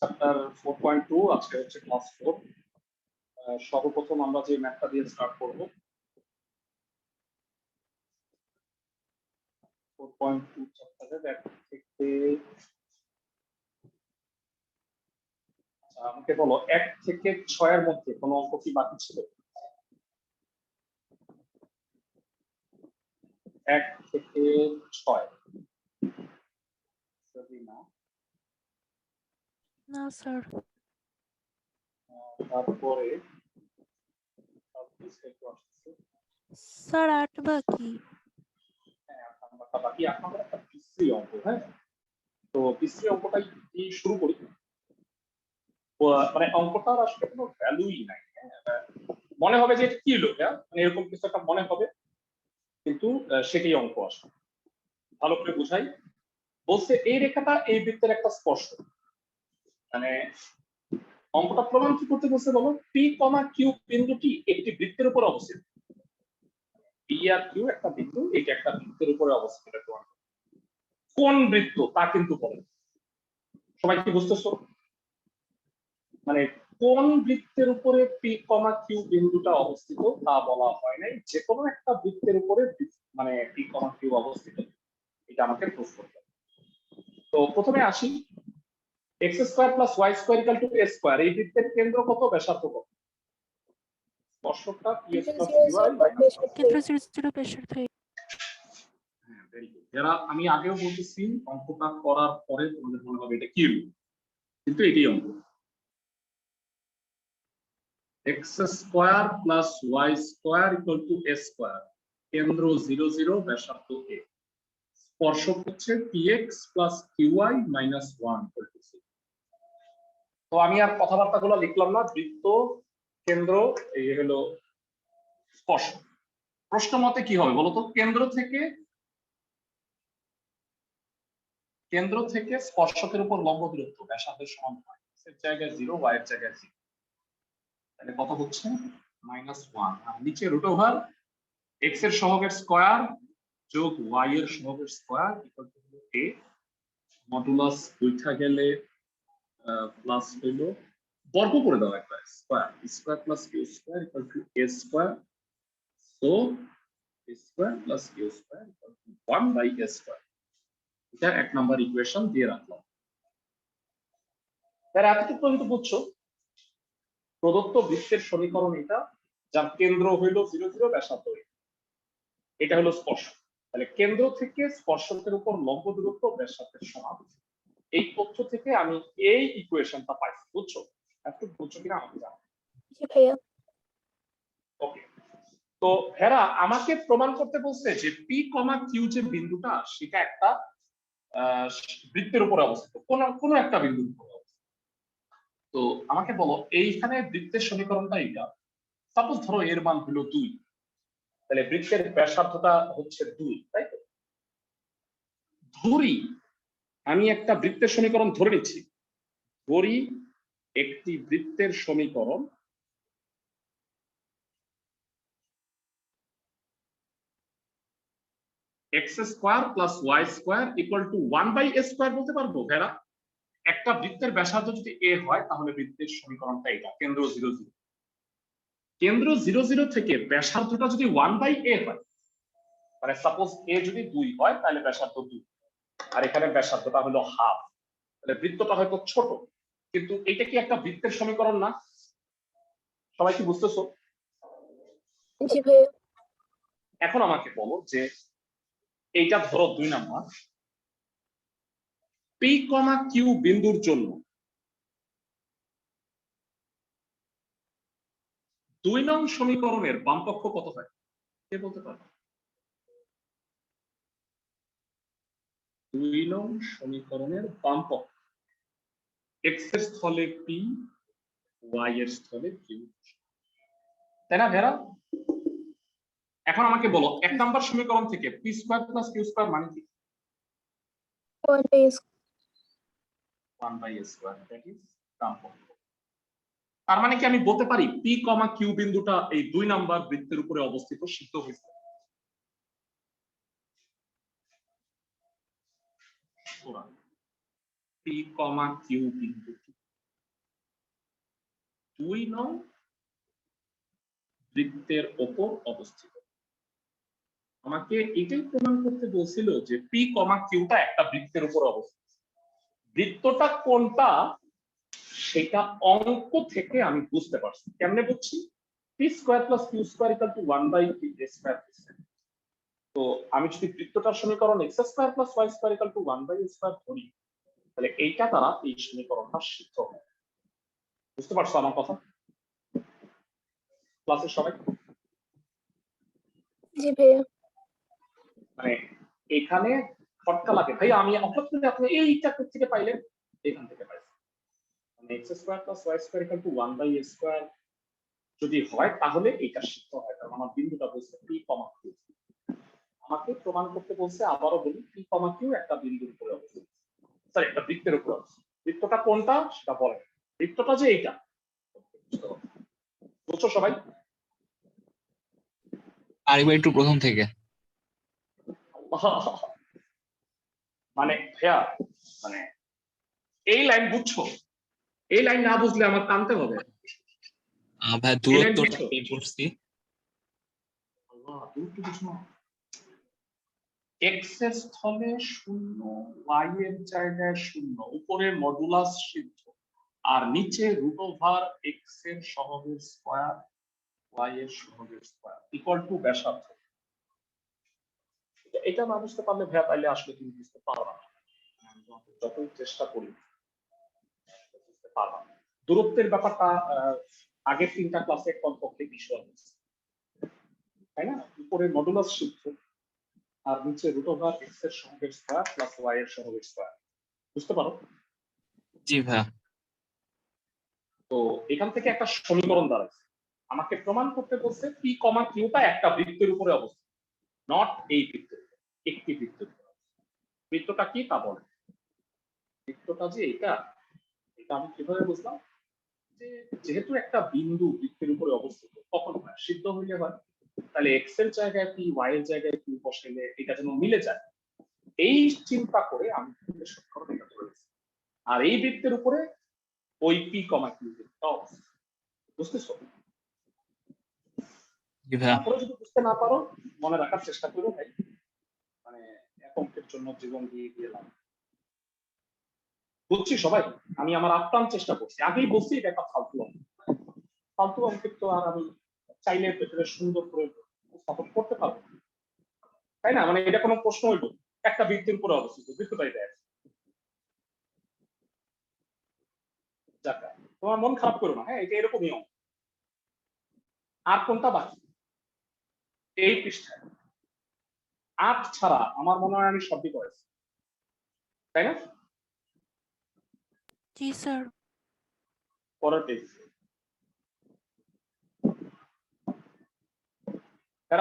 Chapter 4.2 আজকে হচ্ছে class 4। সর্বপ্রথম আমরা যে ম্যাথটা দিয়ে স্টার্ট করব 4.2 চ্যাপ্টারের এক থেকে আমাকে বলো 1 থেকে 6 এর মধ্যে কোনো অঙ্ক কি বাকি ছিল? 1 থেকে 6 যদি না না স্যার। তারপরে স্যার 8 বাকি। হ্যাঁ 8 নাম্বারটা বাকি। 8 নাম্বার একটা বিশ্রী অঙ্ক। হ্যাঁ, তো বিশ্রী অঙ্কটাই দিয়ে শুরু করি। মানে অঙ্কটার আসলে কোনো ভ্যালুই নাই। হ্যাঁ, মনে হবে যে এটা কি হলো, মানে এরকম কিছু একটা মনে হবে, কিন্তু সেটাই অঙ্ক আসলে। ভালো করে বুঝাই। বলছে এই রেখাটা এই বৃত্তের একটা স্পর্শ। মানে অঙ্কটা প্রমাণ কি করতে বলছে বলো? পি কমা কিউ বিন্দুটি একটি বৃত্তের উপর অবস্থিত। পি আর কিউ একটা বিন্দু, এটা একটা বৃত্তের উপরে অবস্থিত। কোন বৃত্ত তা কিন্তু বলে। সবাই কি বুঝতেছো? মানে কোন বৃত্তের উপরে পি কমা কিউ বিন্দুটা অবস্থিত তা বলা হয় নাই, যে কোনো একটা বৃত্তের উপরে মানে পি কমা কিউ অবস্থিত, এটা আমাকে প্রুফ করতে হবে। তো প্রথমে আসি, X square plus Y square equal to A square, এই বৃত্তের কেন্দ্র কত, ব্যাসার্ধ কত? স্পর্শকটা P X plus Q Y minus কেন্দ্র 0 ব্যাসার্ধ। হ্যাঁ, ভেরি গুড। যারা আমি আগেও বলতেছি অঙ্কটা করার পরে তোমাদের মনে হবে এটা কি হলো, কিন্তু এটাই অঙ্ক। X square plus Y square equal to A square, কেন্দ্র 0 0 ব্যাসার্ধ এ, স্পর্শক হচ্ছে px plus qy minus 1 equal to 0। তো আমি আর কথাবার্তাগুলো লিখলাম না, বৃত্ত, কেন্দ্র, এই হলো স্পর্শক। প্রশ্ন মতে কি হবে বলতো? কেন্দ্র থেকে স্পর্শকের উপর লম্ব দূরত্ব ব্যাসার্ধের সমান হয়, x এর জায়গায় 0, y এর জায়গায় 0, তাহলে কত হচ্ছে -1। আর নিচে রুট ওভার x এর সহগের স্কয়ার যোগ y এর সহগের square equal to a, modulus উঠা গেলে প্লাস হইলো বর্গ করে দাও একবার, square, square plus Q square equal to a square, so a square plus Q square equal to 1 by a square. এটা এক নাম্বার ইকুয়েশন দিয়ে রাখলাম। তার এতটুকু পর্যন্ত বুঝছো? প্রদত্ত বৃত্তের সমীকরণ এটা, যার কেন্দ্র হইল 0 0, ব্যাসার্ধ এটা হলো স্পর্শক। তাহলে কেন্দ্র থেকে স্পর্শকের উপর লম্ব দূরত্ব ব্যাসার্ধের সমান, এই তথ্য থেকে আমি এই ইকুয়েশনটা পাইছি। বুঝছো? একটু বুঝছো কিনা আমাকে জানাও। জি ভাইয়া। ওকে, তো হেরা আমাকে প্রমাণ করতে বলছে যে পি কমা কিউ যে বিন্দুটা, সেটা একটা বৃত্তের উপরে অবস্থিত, কোন একটা বিন্দুর উপরে অবস্থিত। তো আমাকে বলো এইখানে বৃত্তের সমীকরণটা এটা, সাপোজ ধরো এর মান হলো 2, তাহলে বৃত্তের ব্যাসার্ধটা হচ্ছে 2, তাই তো? ধরি আমি একটা বৃত্তের সমীকরণ ধরে নিচ্ছি, ধরি একটি বৃত্তের সমীকরণ x square plus Y square equal to 1 by a square বলতে পারবো ভেরা? একটা বৃত্তের ব্যাসার্ধ যদি এ হয় তাহলে বৃত্তের সমীকরণটা এটা, কেন্দ্র 0 0, কেন্দ্র 0 0 থেকে ব্যাসার্ধটা যদি 1 বাই এ হয়, মানে সাপোজ এ যদি 2 হয় তাহলে ব্যাসার্ধ 2, আর এখানে ব্যাসার্ধটা হলো হাফ, তাহলে বৃত্তটা হয়তো ছোট, কিন্তু এটা কি একটা বৃত্তের সমীকরণ না? সবাই কি বুঝতেছো? জি ভাইয়া। এখন আমাকে বলো যে এইটা ধরো 2 নাম্বার, পি কমা কিউ বিন্দুর জন্য 2 নং সমীকরণের বামপক্ষ কত হয়? কে বলতে পারবে? 2 নং সমীকরণের বামপক্ষ, এক্স এর স্থলে পি, ওয়াই এর স্থলে কিউ, তাই না ভেরা? এখন আমাকে বলো 1 নাম্বার সমীকরণ থেকে P square plus Q square মানে কি? 1 by A square, that is বামপক্ষ। তার মানে কি আমি বলতে পারি পি কমা কিউ বিন্দুটা এই 2 নাম্বার বৃত্তের উপরে অবস্থিত, সিদ্ধ হয়েছে? পি কমা কিউ বিন্দু 2 নং বৃত্তের ওপর অবস্থিত। আমাকে এটাই প্রমাণ করতে বলছিল যে পি কমা কিউটা একটা বৃত্তের উপর অবস্থিত। বৃত্তটা কোনটা সেটা অঙ্ক থেকে আমি বুঝতে পারছি। কেমনে বুঝছি? P square plus Q square equal to 1/পি স্কয়ার। তো আমি যদি বৃত্তটার সমীকরণ X square plus Y square equal to 1/এ স্কয়ার ধরি, তাহলে এইটা দ্বারা এই সমীকরণটা সিদ্ধ হয়। বুঝতে পারছো আমার কথা? ক্লাসের সবাই? জি ভাইয়া। মানে এখানে ফটকা লাগে ভাই, আমি হঠাৎ করে আপনি এইটা থেকে পাইলেন, এখান থেকে পাইছেন। মানে X square plus Y square equal to 1/এ স্কয়ার যদি হয় তাহলে এটা সিদ্ধ হয়, কারণ আমার বিন্দুটা বলছে পি কমা কিউ। আমাকে প্রমাণ করতে বলছে, আবারও বলি, পি কমা কিউ একটা বিন্দুর উপরে অবস্থিত, সরি একটা বৃত্তের উপরে অবস্থিত। বৃত্তটা কোনটা সেটা বলে, বৃত্তটা যে এইটা। বুঝছো সবাই? আরেকবার একটু প্রথম থেকে। মানে ভাইয়া, মানে এই লাইন বুঝছো? এই লাইন না বুঝলে আমার টানতে হবে। ভাই দূরত্বটা বের করছি। দূরত্ব বুঝছো না? এক্স এর স্থলে 0, ওয়াই এর জায়গায় 0, উপরে মডুলাস সিদ্ধ, আর নিচে রুট ওভার এক্স এর সহগের স্কয়ার ওয়াই এর সহগের স্কয়ার ইকুয়াল টু ব্যাসার্ধ। এটা না বুঝতে পারলে ভাইয়া তাইলে আসলে তুমি বুঝতে পারবা না, যতই চেষ্টা করি বুঝতে পারবা না। দূরত্বের ব্যাপারটা আগের 3টা ক্লাসে কমপক্ষে বিষয় হয়েছে, তাই না? উপরে মডুলাস সিদ্ধ আর নিচে রুট ওভার এক্স এর সহগের স্কয়ার প্লাস ওয়াই এর সহগের স্কয়ার। বুঝতে পারো? জি ভাই। তো এখান থেকে একটা সমীকরণ দাঁড়াচ্ছে, আমাকে প্রমাণ করতে বলছে পি কমা কিউটা একটা বৃত্তের উপরে অবস্থিত, নট এই বৃত্তের, একটি বৃত্তের উপরে। বৃত্তটা কি তা বলে। বৃত্তটা যে এটা, এটা আমি কিভাবে বুঝলাম? যে যেহেতু একটা বিন্দু বৃত্তের উপরে অবস্থিত, কখন হয়? সিদ্ধ হইলে হয়। তাহলে এক্স এর জায়গায় পি, ওয়াই এর জায়গায় পি বসাইলে এটা যেন মিলে যায়, এই চিন্তা করে আমি সমীকরণ এটা ধরেছি। আর এই বৃত্তের উপরে ওই পি কমা কিউ বৃত্তটা অবস্থিত। বুঝতেছো? জি ভাই। তারপরে যদি বুঝতে না পারো মনে রাখার চেষ্টা করো ভাই, মানে অঙ্কের জন্য জীবন দিয়ে দিলাম। বুঝছি সবাই? আমি আমার আপ্রাণ চেষ্টা করছি, আগেই বলছি এটা একটা ফালতু অঙ্ক। ফালতু অঙ্কের তো আর আমি চাইলে ভেতরে সুন্দর করে উপস্থাপন করতে পারবো, তাই না? মানে এটা কোনো প্রশ্ন হইল? একটা বৃত্তের উপরে অবস্থিত, বৃত্তটাই দেয়। যাক, তোমার মন খারাপ করো না, হ্যাঁ এটা এরকমই অঙ্ক। আর কোনটা বাকি এই পৃষ্ঠায়? 8 ছাড়া আমার মনে হয় আমি সবই করেছি, তাই না? জি স্যার। পরের পেজ।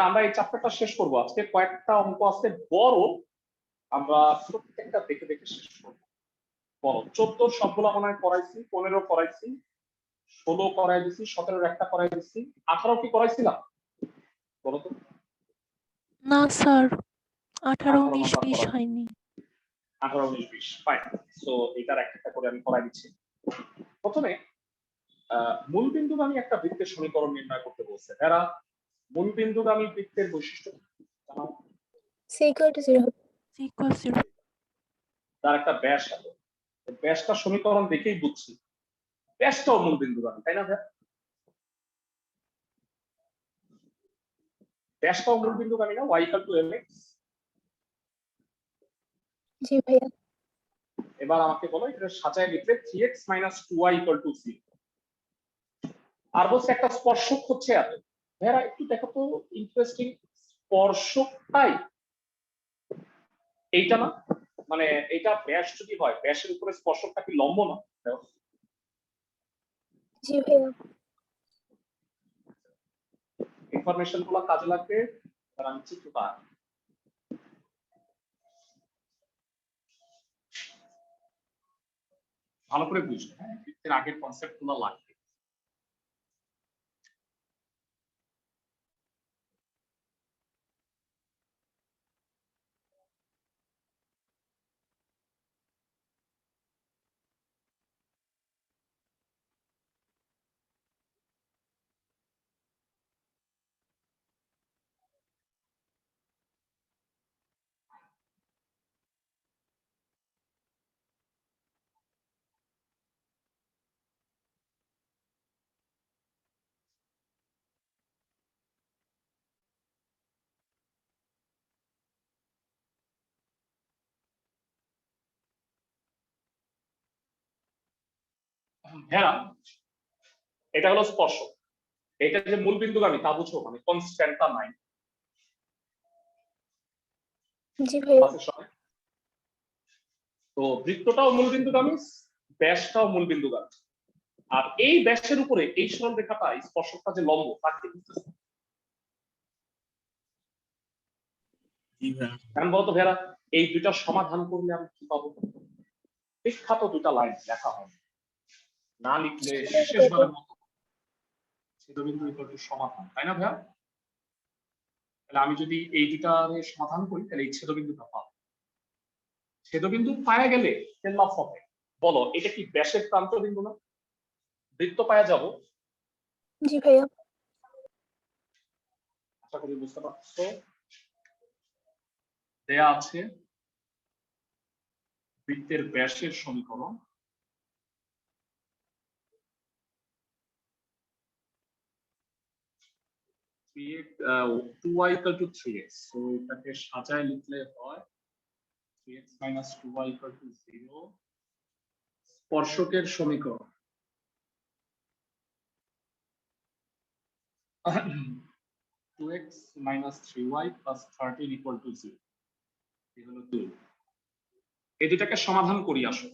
আমরা এই চ্যাপ্টারটা শেষ করব আজকে। কয়েকটা অঙ্ক আছে বড়, আমরা প্রত্যেকটা দেখে দেখে শেষ করব। বড় 14 সবগুলো মনে হয় করাইছি, 15 করাইছি, 16 করাই দিছি, 17 একটা করাই দিছি, 18 কি করাইছিলাম বলো তো? না স্যার, 18, 18 19, নাম্বার 20 করা, হয়নি। 18, 19, 20 ফাইন। সো এটার একটা করে আমি করাই দিচ্ছি। প্রথমে মূল বিন্দুগামী একটা বৃত্তের সমীকরণ নির্ণয় করতে বলছে। এরা মূল বিন্দুগামী বৃত্তের বৈশিষ্ট্য জানাও। c equal to 0. c equal 0. তার একটা ব্যাস আছে, ব্যাসটা সমীকরণ দেখেই বুঝছি ব্যাসটাও মূল বিন্দুগামী, তাই না ভাই? ব্যাসটাও মূল বিন্দুগামী না? y equal to mx। জি ভাইয়া। এবার আমাকে বলো এটা সাজায় লিখলে 3x - 2y = c। আর বলছে একটা স্পর্শক হচ্ছে এত। ভাইরা একটু দেখো তো, ইন্টারেস্টিং, স্পর্শকটাই এইটা না? মানে এটা ব্যাস যদি হয়, ব্যাসের উপরে স্পর্শকটা কি লম্ব না? জি ভাইয়া। ইনফরমেশন গুলো কাজে লাগবে, আর আমি চিত্র পাই। ভালো করে বুঝবে, হ্যাঁ এর আগের কনসেপ্ট গুলো লাগবে। ভেড়া, এটা হলো স্পর্শক, এটা যে মূল বিন্দুগামী তা বুঝো, মানে কনস্ট্যান্টটা নাই। জি ভাইয়া। ক্লাসের সময় তো বৃত্তটাও মূল বিন্দুগামী, ব্যাসটাও মূল বিন্দুগামী, আর এই ব্যাসের উপরে এই সরল রেখাটা স্পর্শকটা যে লম্ব তাকে বুঝতেছে। জি ভাইয়া। এখন বলতো ভেড়া, এই দুইটা সমাধান করলে আমি কি পাবো? বিখ্যাত দুটা লাইন লেখা হয়, না লিখলে শেষবারের মতো ছেদবিন্দু ইকুয়াল টু সমাধান, তাই না ভাইয়া? তাহলে আমি যদি এই দুটার সমাধান করি তাহলে এই ছেদবিন্দুটা পাবো। ছেদবিন্দু পাওয়া গেলে লাভ হবে। বলো এটা কি ব্যাসের প্রান্ত বিন্দু না? বৃত্ত পাওয়া যাব। জি ভাইয়া। আশা করি বুঝতে পারছো। দেয়া আছে বৃত্তের ব্যাসের সমীকরণ, two y equal to 3x, so এটাকে সাজায় লিখলে হয় 3x minus 2y equal to 0, স্পর্শকের সমীকরণ 2x minus 3y plus 13 equal to 0, এই হলো 2। এই দুটাকে সমাধান করি আসো,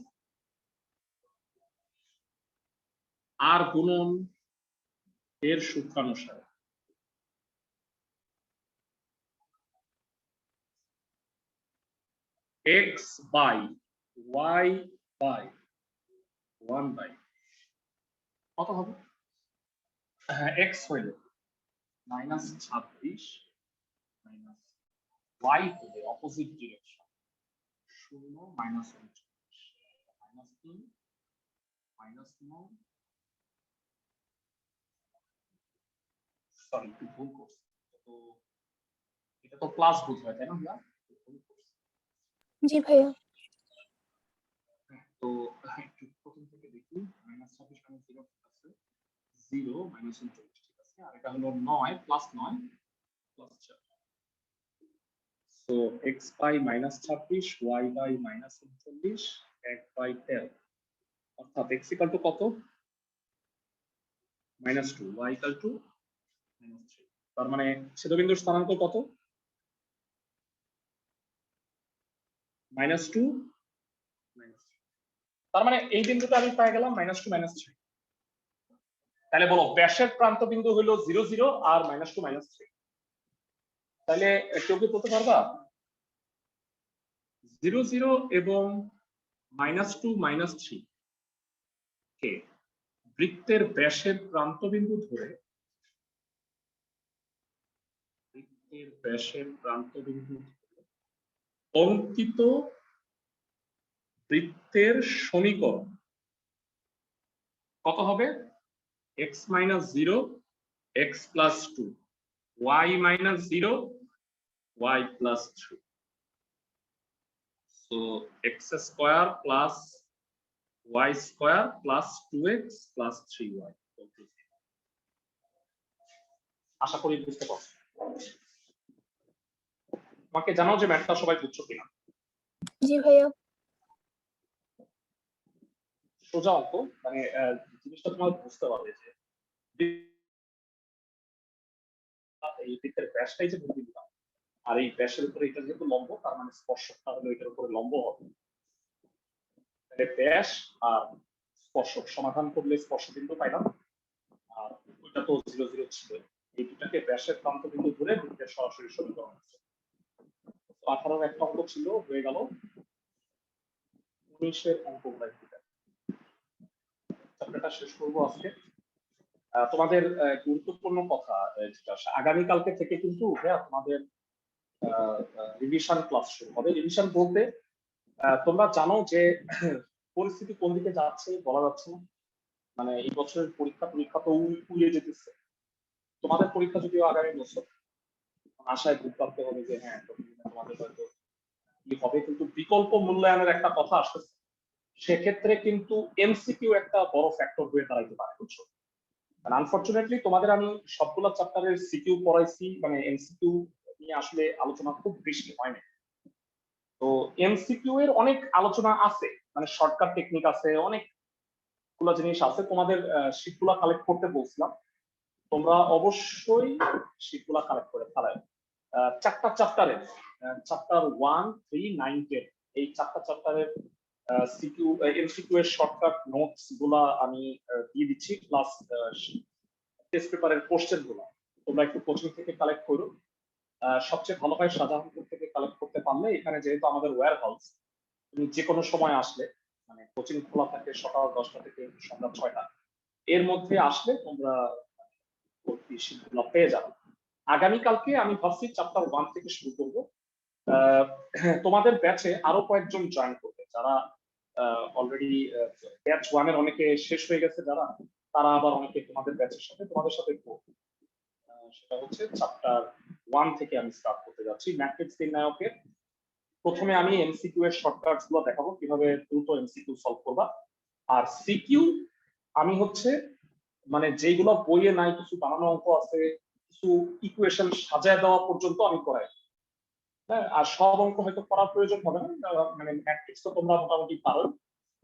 আর গুণন এর সূত্রানুসারে x by y by 1 by কত হবে? হ্যাঁ, x হইল -26 মাইনাস y হলে opposite direction 0 minus 39 minus 3 minus 9, sorry একটু ভুল করছি, তো এটা তো প্লাস বোঝায় তাই না ভাইয়া? ভুল করছি। জি ভাইয়া। তো একটু প্রথম থেকে দেখি, -26 মাইনাস 0 আছে 0 মাইনাস 39, ঠিক আছে, আর এটা হলো 9 plus 9 plus 4, so x by -26 y by -39 1 by 13, অর্থাৎ x ইকুয়াল টু কত? -2, y ইকুয়াল টু -3। তার মানে ছেদবিন্দুর স্থানাঙ্ক কত? -2 -3। তার মানে এই বিন্দুটা আমি পেয়ে গেলাম -2 -3। তাহলে বলো ব্যাসের প্রান্ত বিন্দু হলো 0 0 আর -2 -3। তাহলে কেউ কি বলতে পারবা 0 0 এবং -2 -3 কে বৃত্তের ব্যাসের প্রান্ত বিন্দু ধরে, বৃত্তের ব্যাসের প্রান্ত বিন্দু অঙ্কিত বৃত্তের সমীকরণ কত হবে? x minus 0 x plus 2 y minus 0 y plus 3, so x square plus y square plus 2x plus 3y। আশা করি বুঝতে পারছো। তোমাকে জানাও যে ম্যাথটা সবাই বুঝছো কিনা। জি ভাইয়া। সোজা অঙ্ক, মানে জিনিসটা তোমার বুঝতে পারবে যে এই বৃত্তের ব্যাসটাই যে বুঝে দিলাম, আর এই ব্যাসের উপরে এটা যেহেতু লম্ব, তার মানে স্পর্শকটা হলো এটার উপরে লম্ব হবে। তাহলে ব্যাস আর স্পর্শক সমাধান করলে স্পর্শ বিন্দু পাইলাম, আর ওইটা তো 0 0 ছিল, এই দুটাকে ব্যাসের প্রান্ত বিন্দু ধরে বৃত্তের সরাসরি সমীকরণ আছে। 18 এর একটা অঙ্ক ছিল, হয়ে গেল 19 এর অঙ্ক গুলাই। চ্যাপ্টারটা শেষ করবো আজকে। তোমাদের গুরুত্বপূর্ণ কথা যেটা, আগামীকালকে থেকে কিন্তু তোমাদের রিভিশন ক্লাস শুরু হবে। রিভিশন বলতে তোমরা জানো যে পরিস্থিতি কোন দিকে যাচ্ছে বলা যাচ্ছে না, মানে এই বছরের পরীক্ষা তো উড়িয়ে যেতেছে। তোমাদের পরীক্ষা যদিও আগামী বছর, আশায় বুঝতে হবে যে হ্যাঁ তোমাদের হয়তো কি হবে, কিন্তু বিকল্প মূল্যায়নের একটা কথা আসতেছে, সেক্ষেত্রে কিন্তু এমসিকিউ একটা বড় ফ্যাক্টর হয়ে দাঁড়াইতে পারে, বুঝছো? আনফরচুনেটলি তোমাদের আমি সবগুলো চ্যাপ্টারের সিকিউ পড়াইছি, মানে এমসিকিউ নিয়ে আসলে আলোচনা খুব বেশি হয় না। তো এমসিকিউ এর অনেক আলোচনা আছে, মানে শর্টকাট টেকনিক আছে, অনেক অনেকগুলো জিনিস আছে। তোমাদের শীটগুলা কালেক্ট করতে বলছিলাম, তোমরা অবশ্যই শীটগুলা কালেক্ট করে ফেলাই। চারটা চ্যাপ্টারে, চ্যাপ্টার 1, 3, 9, 10, এই চারটা চ্যাপ্টারের সিকিউ এমসিকিউ এর শর্টকাট নোটস গুলা আমি দিয়ে দিচ্ছি, প্লাস টেস্ট পেপারের কোশ্চেন গুলা তোমরা একটু কোচিং থেকে কালেক্ট করো। সবচেয়ে ভালো হয় শাহজাহানপুর থেকে কালেক্ট করতে পারলে। এখানে যেহেতু আমাদের ওয়্যার হাউস, তুমি যে কোনো সময় আসলে, মানে কোচিং খোলা থাকে সকাল 10টা থেকে সন্ধ্যা 6টা, এর মধ্যে আসলে তোমরা শীটগুলো পেয়ে যাবে। আগামীকালকে আমি ভাবছি চ্যাপ্টার 1 থেকে শুরু করবো। তোমাদের ব্যাচে আরো কয়েকজন জয়েন করবে যারা অলরেডি ব্যাচ 1 এর অনেকে শেষ হয়ে গেছে, যারা তারা আবার অনেকে তোমাদের ব্যাচের সাথে তোমাদের সাথে সেটা হচ্ছে চ্যাপ্টার 1 থেকে আমি স্টার্ট করতে যাচ্ছি ম্যাট্রিক্স নির্ণায়কের। প্রথমে আমি এমসিকিউ এর শর্টকাটস গুলো দেখাবো কিভাবে দ্রুত এমসিকিউ সলভ করবা। আর সিকিউ আমি হচ্ছে মানে যেগুলো বইয়ে নাই, কিছু বানানো অঙ্ক আছে, কিছু ইকুয়েশন সাজায় দেওয়া পর্যন্ত আমি করাই। হ্যাঁ, আর সব অঙ্ক হয়তো করার প্রয়োজন হবে না, মানে ম্যাট্রিক্স তো তোমরা মোটামুটি পারো।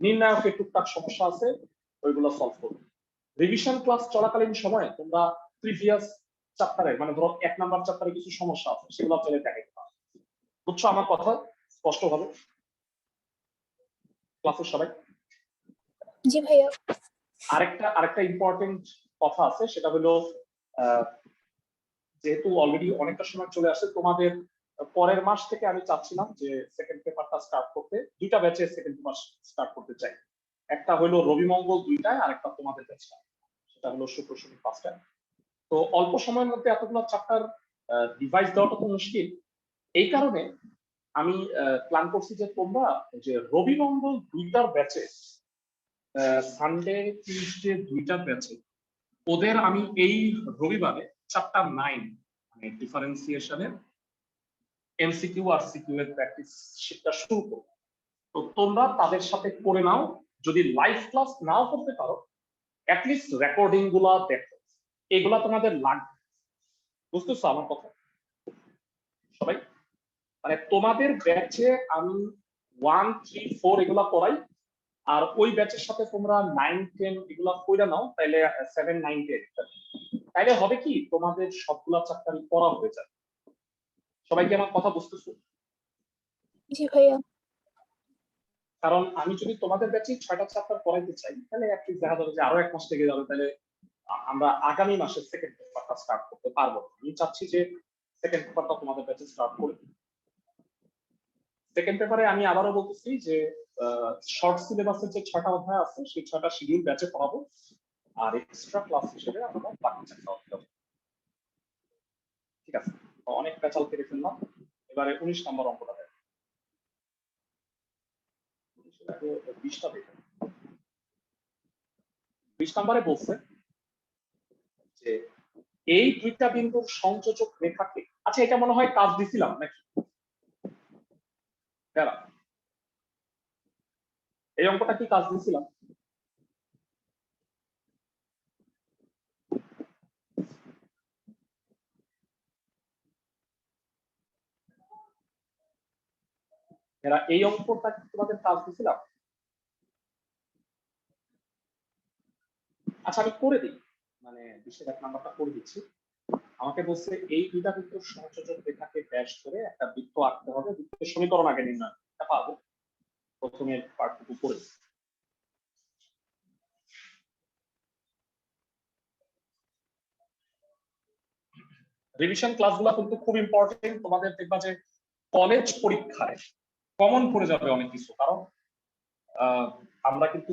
নির্ণায়কের টুকটাক সমস্যা আছে, ওইগুলো সলভ করবে। রিভিশন ক্লাস চলাকালীন সময়ে তোমরা প্রিভিয়াস চ্যাপ্টারে, মানে ধরো 1 নাম্বার চ্যাপ্টারে কিছু সমস্যা আছে, সেগুলো চলে দেখাইতে পারো। বুঝছো আমার কথা স্পষ্টভাবে ক্লাসের সবাই? জি ভাইয়া। আরেকটা ইম্পর্টেন্ট কথা আছে, সেটা হলো যেহেতু অলরেডি অনেকটা সময় চলে আসে, তোমাদের পরের মাস থেকে আমি চাচ্ছিলাম যে সেকেন্ড পেপারটা স্টার্ট করতে। দুইটা ব্যাচে সেকেন্ড পেপার স্টার্ট করতে চাই। একটা হলো রবি মঙ্গল 2টায়, আর একটা তোমাদের ব্যাচটা সেটা হলো শুক্র শনি 5টায়। তো অল্প সময়ের মধ্যে এতগুলো চ্যাপ্টার ডিভাইস দেওয়াটা তো মুশকিল। এই কারণে আমি প্ল্যান করছি যে তোমরা যে রবি মঙ্গল 2টার ব্যাচে, সানডে টিউসডে 2টার ব্যাচে, ওদের আমি এই রবিবারে চ্যাপ্টার 9 মানে ডিফারেন্সিয়েশনের এমসিকিউ আর সিকিউ এর প্র্যাকটিস শিটটা শুরু করব। তো তোমরা তাদের সাথে করে নাও। যদি লাইভ ক্লাস নাও করতে পারো, অ্যাটলিস্ট রেকর্ডিং গুলা দেখো, এগুলা তোমাদের লাগবে। বুঝতেছো আমার কথা সবাই? মানে তোমাদের ব্যাচে আমি 1, 3, 4 এগুলা করাই, আর ওই ব্যাচের সাথে তোমরা 9, 10 এগুলা কইরা নাও, তাইলে 7, 9, 10 তাইলে হবে কি তোমাদের সবগুলা চ্যাপ্টারই পড়া হয়ে যাবে। সবাই কি আমার কথা বুঝতেছো? জি ভাইয়া। কারণ আমি যদি তোমাদের ব্যাচে 6টা চ্যাপ্টার পড়াইতে চাই, তাহলে অ্যাটলিস্ট দেখা যাবে যে আরো 1 মাস লেগে যাবে। তাহলে আমরা আগামী মাসে সেকেন্ড পেপারটা স্টার্ট করতে পারবো। আমি চাচ্ছি যে সেকেন্ড পেপারটা তোমাদের ব্যাচে স্টার্ট করে। সেকেন্ড পেপারে আমি আবারও বলতেছি যে শর্ট সিলেবাসের যে 6টা অধ্যায় আছে, সেই 6টা শিডিউল ব্যাচে পড়াবো, আর এক্সট্রা ক্লাস হিসেবে আমরা বাকি 4টা অধ্যায়। ঠিক আছে, অনেক পেঁচাল কেটে ফেললাম। এবারে 19 নম্বর অঙ্কটা দেখ। 20টা দেখে 20 নম্বরে বলছে যে এই দুইটা বিন্দুর সংযোজক রেখাকে, আচ্ছা এটা মনে হয় কাজ দিছিলাম নাকি? এই অঙ্কটা কি কাজ দিছিলাম? এরা এই অঙ্কটা কি তোমাদের কাজ দিছিলাম? আচ্ছা আমি করে দিই, মানে 20-1 নাম্বারটা করে দিচ্ছি। আমাকে বলছে এই দুইটা বিন্দুর সংযোজক রেখাকে ব্যাস ধরে একটা বৃত্ত আঁকতে হবে। বৃত্তের সমীকরণ আগে নির্ণয় করতে পারবো। প্রথমে পার্টটুকু করে রিভিশন ক্লাসগুলো কিন্তু খুব ইম্পর্টেন্ট। তোমাদের দেখবা যে কলেজ পরীক্ষায় কমন পড়ে যাবে অনেক কিছু, কারণ আমরা কিন্তু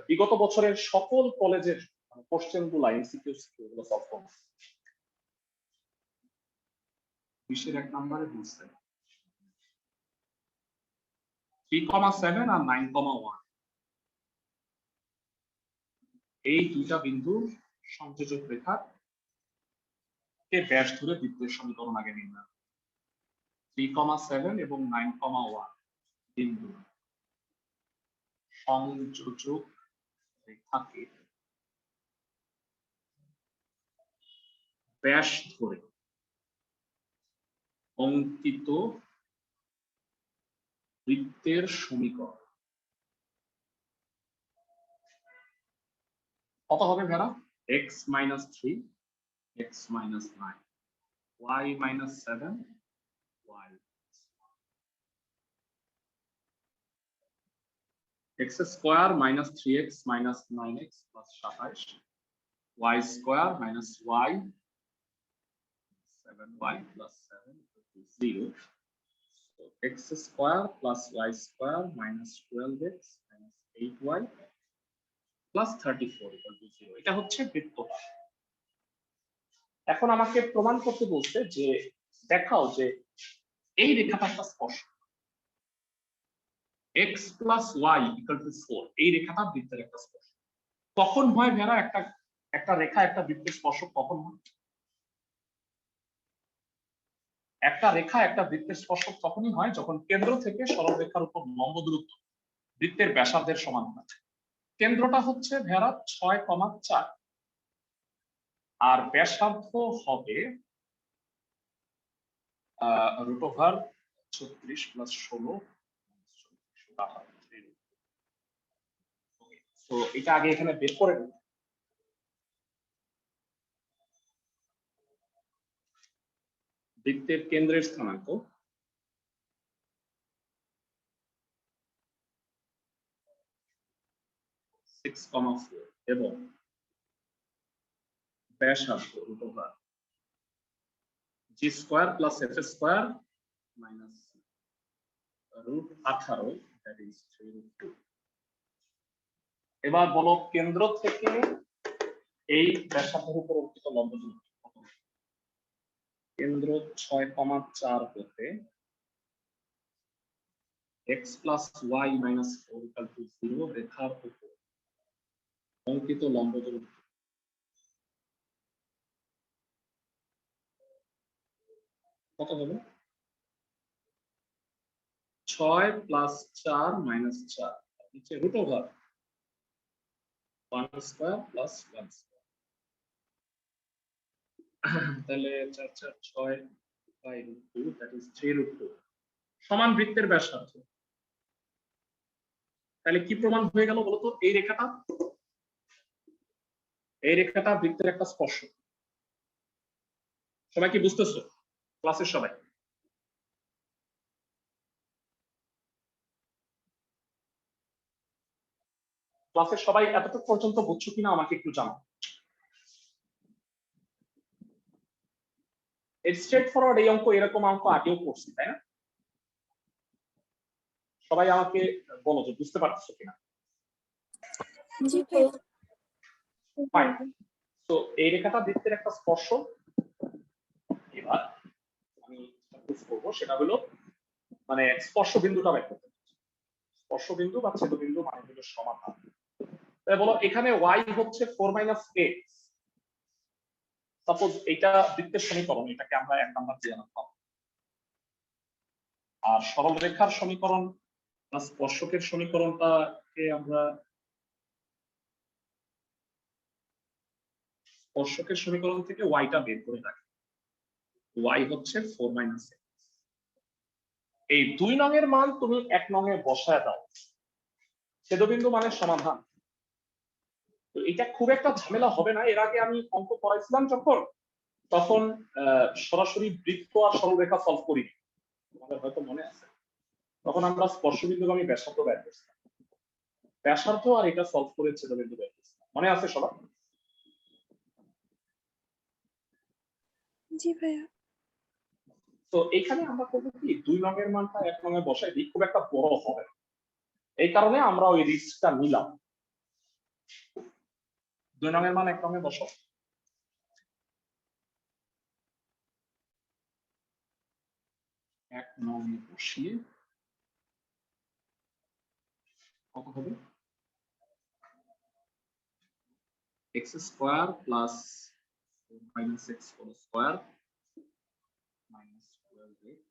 বিগত বছরের সকল কলেজের কোশ্চেন গুলা এমসিকিউ গুলো সলভ করব। 20-1 নম্বরে বলছে 3,7 আর 9,1 এই দুইটা বিন্দু সংযোজক রেখা কে ব্যাস ধরে বৃত্তের সমীকরণ আগে নির্ণয়। 3,7 এবং 9,1 বিন্দু সংযোজক রেখাকে ব্যাস ধরে অঙ্কিত বৃত্তের সমীকরণ। কত হবে ভেড়া? x minus 3, x minus 9, y minus 7, y x square minus 3x minus 9x plus 27, y square minus y 7y plus 7 equal to 0. So x square plus y square minus 12x minus 8y plus 34 equal to 0. এটা হচ্ছে বৃত্তটা। এখন আমাকে প্রমাণ করতে বলছে যে দেখাও যে এই রেখাটা একটা স্পর্শক। x plus y equal to 4, এই রেখাটা বৃত্তের একটা স্পর্শক। কখন হয় ভেড়া একটা রেখা একটা বৃত্তের স্পর্শক কখন হয়? একটা রেখা একটা বৃত্তের স্পর্শক তখনই হয় যখন কেন্দ্র থেকে সরলরেখার উপর লম্ব দূরত্ব বৃত্তের ব্যাসার্ধের সমান হয়। কেন্দ্রটা হচ্ছে ভেড়া 6,4 আর ব্যাসার্ধ হবে √36 প্লাস 16। তো এটা আগে এখানে বের করে নিই। বৃত্তের কেন্দ্রের স্থানাঙ্ক এবং ব্যাসার্ধ g² plus f² minus √18 that is 3√2। এবার বলো কেন্দ্র থেকে এই ব্যাসার্ধের উপর অঙ্কিত লম্ব দূরত্ব কত? কেন্দ্র 6,4 হতে x plus y minus 4 equal to 0 রেখার উপর অঙ্কিত লম্ব দূরত্ব কত হবে? 6 plus 4 minus 4 নিচে √1² plus 1²। তাহলে 4 4 6 by √2 that is 3√2 সমান বৃত্তের ব্যাসার্ধ। তাহলে কি প্রমাণ হয়ে গেল বলতো? এই রেখাটা বৃত্তের একটা স্পর্শক। সবাই কি বুঝতেছো? ক্লাসের সবাই এতটুকু পর্যন্ত বুঝছো কিনা আমাকে একটু জানাও। স্ট্রেট ফরওয়ার্ড এই অঙ্ক এরকম অঙ্ক আগেও করছি তাই না? সবাই আমাকে বলো যে বুঝতে পারছো কিনা। জি ভাইয়া। ফাইন। তো এই রেখাটা বৃত্তের একটা স্পর্শক। এবার আমি যেটা প্রুফ করবো সেটা হলো মানে স্পর্শ বিন্দুটা বের করতে। স্পর্শ বিন্দু বা ছেদবিন্দু মানে হলো সমাধান। তাই বলো এখানে y হচ্ছে 4 - x। সাপোজ এটা বৃত্তের সমীকরণ, এটাকে আমরা 1 নাম্বার দিয়ে আনলাম। আর সরল রেখার সমীকরণ বা স্পর্শকের সমীকরণটাকে আমরা স্পর্শকের সমীকরণ থেকে y-টা বের করে রাখি। y হচ্ছে 4 - x। এই 2 নং এর মান তুমি 1 নং এ বসায় দাও। ছেদবিন্দু মানে সমাধান। তো এটা খুব একটা ঝামেলা হবে না। এর আগে আমি অঙ্ক করাইছিলাম যখন, তখন সরাসরি বৃত্ত আর সরলরেখা সলভ করি, তোমাদের হয়তো মনে আছে। তখন আমরা স্পর্শবিন্দুগামী ব্যাসার্ধ বের করছিলাম, ব্যাসার্ধ আর এটা সলভ করে ছেদবিন্দু বের করছিলাম। মনে আছে সবার? জি ভাইয়া। তো এখানে আমরা করবো কি 2 নং এর মানটা 1 নং এ বসাই দিই, খুব একটা বড় হবে না। এই কারণে আমরা ওই রিস্কটা নিলাম। 2 নং এর মান 1 নং এ বসাও। 1 নং এ বসিয়ে কত হবে? x² plus 4 - x whole square minus 12x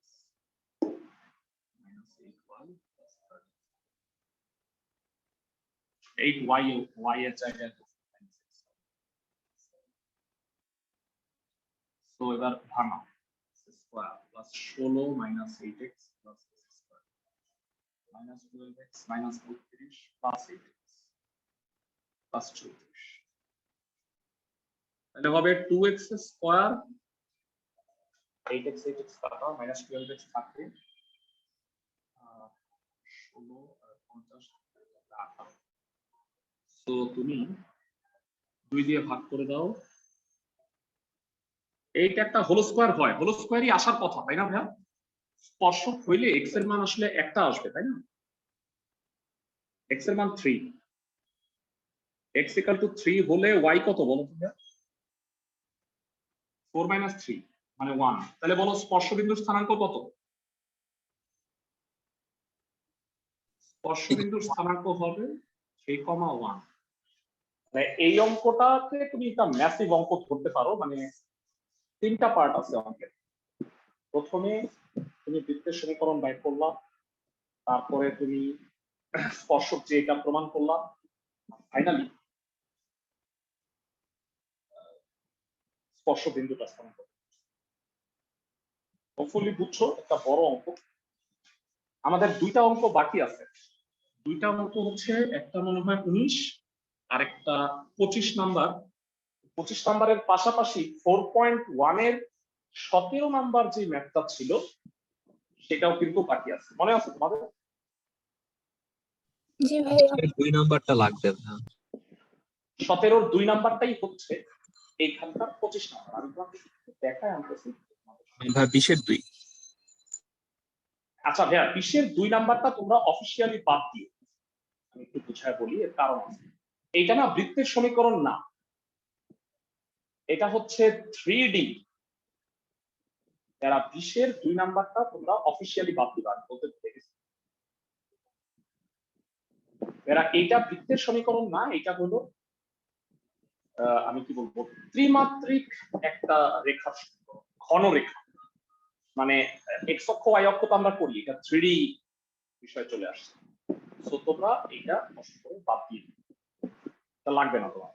minus 8y plus 30. 8y এর জায়গায় তো এবার ভাঙা square plus 16 minus 8x plus x square minus 12x minus 32 plus 8x plus 34 তাহলে হবে 2x স্কয়ার 8x কাটা মাইনাস 12x থাকবে 16 আর 50 18। তো তুমি 2 দিয়ে ভাগ করে দাও। এইটা একটা হোল স্কয়ার হয়, হোল স্কয়ারই আসার কথা তাই না ভাইয়া? স্পর্শক হইলে x এর মান আসলে একটা আসবে তাই না? x এর মান 3, x = 3 হলে y কত বলো তো ভাইয়া? 4 - 3 মানে 1। তাহলে বলো স্পর্শবিন্দুর স্থানাঙ্ক কত? স্পর্শবিন্দুর স্থানাঙ্ক হবে 3,1। মানে এই অঙ্কটাকে তুমি একটা ম্যাসিভ অঙ্ক ধরতে পারো, মানে 3টা পার্ট আছে অঙ্কের। প্রথমে তুমি বৃত্তের সমীকরণ বাইর করলা, তারপরে তুমি স্পর্শক যে এটা প্রমাণ করলা, ফাইনালি স্পর্শবিন্দুটা স্থানাঙ্ক। হোপফুলি বুঝছো, একটা বড় অঙ্ক। আমাদের 2টা অঙ্ক বাকি আছে। 2টা অঙ্ক হচ্ছে একটা মনে হয় 19 আর একটা 25 নাম্বার। 25 নাম্বারের পাশাপাশি 4.1 এর 17 নাম্বার যে ম্যাথটা ছিল সেটাও কিন্তু বাকি আছে, মনে আছে তোমাদের? জি ভাইয়া। 2 নাম্বারটা লাগবে না। 17-র 2 নাম্বারটাই হচ্ছে এইখানকার 25 নাম্বার। আমি তোমাকে দেখাই আনতেছি। ভাই 20-এর 2। আচ্ছা ভাইয়া, 20-এর 2 নাম্বারটা তোমরা অফিসিয়ালি বাদ দিও। আমি একটু বুঝায় বলি, এর কারণ আছে। এইটা না বৃত্তের সমীকরণ না, এটা হচ্ছে 3D। যারা 20-এর 2 নাম্বারটা তোমরা অফিসিয়ালি বাদ দিবা, আমি বলতে পেরেছি। এরা এইটা বৃত্তের সমীকরণ না, এটা হলো আমি কি বলবো, ত্রিমাত্রিক একটা রেখার সমীকরণ, ঘন রেখা। মানে এক্স অক্ষ ওয়াই অক্ষ তো আমরা করি, এটা 3D বিষয় চলে আসছে। সো তোমরা এটা কষ্ট করে বাদ দিয়ে দিও, এটা লাগবে না তোমার।